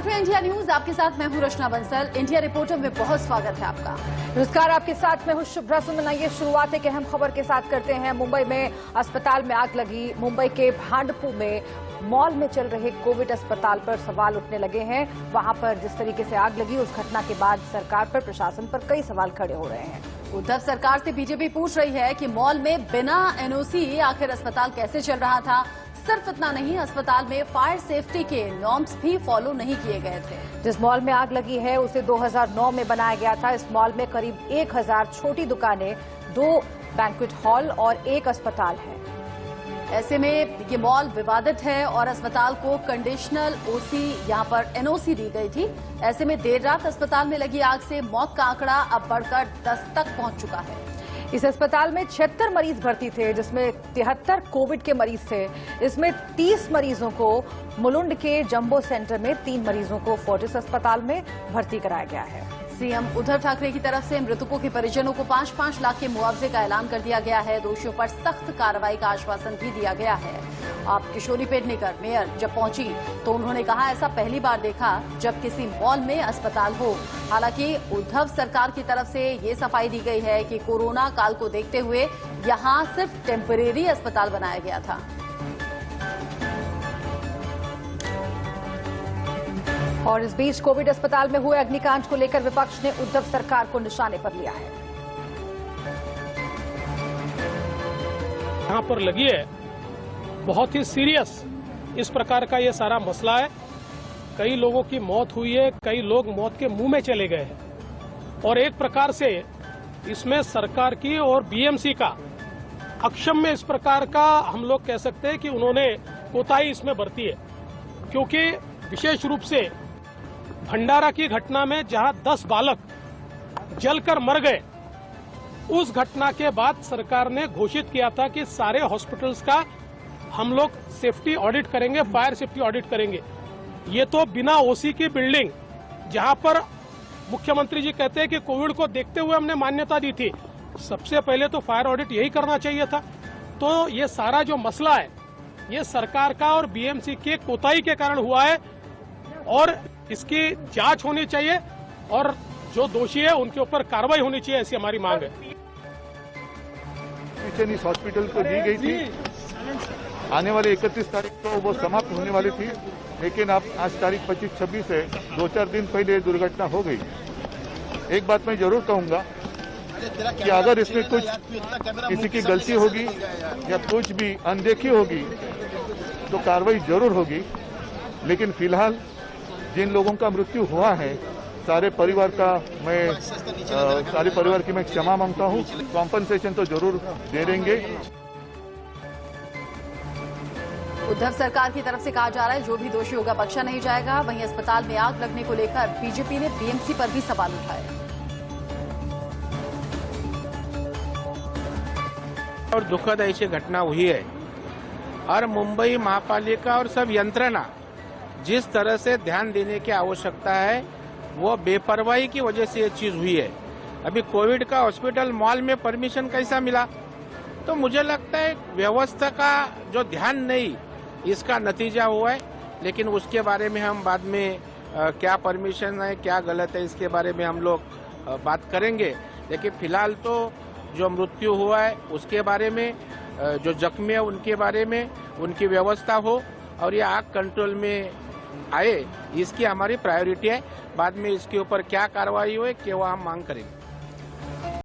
देख रहे हैं इंडिया न्यूज, आपके साथ मैं हूं रचना बंसल। इंडिया रिपोर्टर में बहुत स्वागत है आपका। नमस्कार, आपके साथ मैं हूं शुभ्रा सुमन। आइए शुरुआत एक अहम खबर के साथ करते हैं। मुंबई में अस्पताल में आग लगी। मुंबई के भांडुप में मॉल में चल रहे कोविड अस्पताल पर सवाल उठने लगे हैं। वहां पर जिस तरीके से आग लगी, उस घटना के बाद सरकार पर, प्रशासन पर कई सवाल खड़े हो रहे हैं। उद्धव सरकार से बीजेपी पूछ रही है कि मॉल में बिना एनओसी आखिर अस्पताल कैसे चल रहा था। सिर्फ इतना नहीं, अस्पताल में फायर सेफ्टी के नॉर्म्स भी फॉलो नहीं किए गए थे। जिस मॉल में आग लगी है उसे 2009 में बनाया गया था। इस मॉल में करीब 1000 छोटी दुकानें, 2 बैंक्वेट हॉल और 1 अस्पताल है। ऐसे में ये मॉल विवादित है और अस्पताल को कंडीशनल ओसी, यहां पर एनओसी दी गई थी। ऐसे में देर रात अस्पताल में लगी आग से मौत का आंकड़ा अब बढ़कर 10 तक पहुंच चुका है। इस अस्पताल में 76 मरीज भर्ती थे, जिसमें 73 कोविड के मरीज थे। इसमें 30 मरीजों को मुलुंड के जंबो सेंटर में, 3 मरीजों को फोर्टिस अस्पताल में भर्ती कराया गया है। सीएम उद्धव ठाकरे की तरफ से मृतकों के परिजनों को 5-5 लाख के मुआवजे का ऐलान कर दिया गया है। दोषियों पर सख्त कार्रवाई का आश्वासन भी दिया गया है। आप किशोरी पेडनेकर मेयर जब पहुंची तो उन्होंने कहा, ऐसा पहली बार देखा जब किसी मॉल में अस्पताल हो। हालांकि उद्धव सरकार की तरफ से ये सफाई दी गई है कि कोरोना काल को देखते हुए यहां सिर्फ टेम्परेरी अस्पताल बनाया गया था। और इस बीच कोविड अस्पताल में हुए अग्निकांड को लेकर विपक्ष ने उद्धव सरकार को निशाने पर लिया है। यहाँ पर लगी है, बहुत ही सीरियस इस प्रकार का ये सारा मसला है। कई लोगों की मौत हुई है, कई लोग मौत के मुंह में चले गए हैं और एक प्रकार से इसमें सरकार की और बीएमसी का अक्षम्य इस प्रकार का हम लोग कह सकते हैं कि उन्होंने कोताही इसमें बरती है। क्योंकि विशेष रूप से भंडारा की घटना में जहां 10 बालक जलकर मर गए, उस घटना के बाद सरकार ने घोषित किया था कि सारे हॉस्पिटल्स का हम लोग सेफ्टी ऑडिट करेंगे, फायर सेफ्टी ऑडिट करेंगे। ये तो बिना ओसी की बिल्डिंग, जहां पर मुख्यमंत्री जी कहते हैं कि कोविड को देखते हुए हमने मान्यता दी थी, सबसे पहले तो फायर ऑडिट यही करना चाहिए था। तो ये सारा जो मसला है, ये सरकार का और बीएमसी के कोताही के कारण हुआ है और इसकी जांच होनी चाहिए और जो दोषी है उनके ऊपर कार्रवाई होनी चाहिए, ऐसी हमारी मांग है। इस हॉस्पिटल को दी गई थी, आने वाले 31 तारीख को वो समाप्त होने वाली थी, लेकिन अब आज तारीख 25-26 है, 2-4 दिन पहले दुर्घटना हो गई। एक बात मैं जरूर कहूंगा कि अगर इसमें कुछ किसी की गलती होगी या कुछ भी अनदेखी होगी तो कार्रवाई जरूर होगी। लेकिन फिलहाल जिन लोगों का मृत्यु हुआ है, सारे परिवार की मैं क्षमा मांगता हूं। कॉम्पनसेशन तो जरूर दे देंगे। उद्धव सरकार की तरफ से कहा जा रहा है जो भी दोषी होगा बख्शा नहीं जाएगा। वहीं अस्पताल में आग लगने को लेकर बीजेपी ने बीएमसी पर भी सवाल उठाए। और दुखद ऐसी घटना हुई है और मुंबई महापालिका और सब यंत्रणा जिस तरह से ध्यान देने की आवश्यकता है, वो बेपरवाही की वजह से ये चीज हुई है। अभी कोविड का हॉस्पिटल मॉल में परमिशन कैसा मिला? तो मुझे लगता है व्यवस्था का जो ध्यान नहीं, इसका नतीजा हुआ है। लेकिन उसके बारे में हम बाद में क्या परमिशन है, क्या गलत है, इसके बारे में हम लोग बात करेंगे। लेकिन फिलहाल तो जो मृत्यु हुआ है उसके बारे में, जो जख्मी है उनके बारे में, उनकी व्यवस्था हो और ये आग कंट्रोल में आए, इसकी हमारी प्रायोरिटी है। बाद में इसके ऊपर क्या कार्रवाई हुए, क्या हम मांग करेंगे।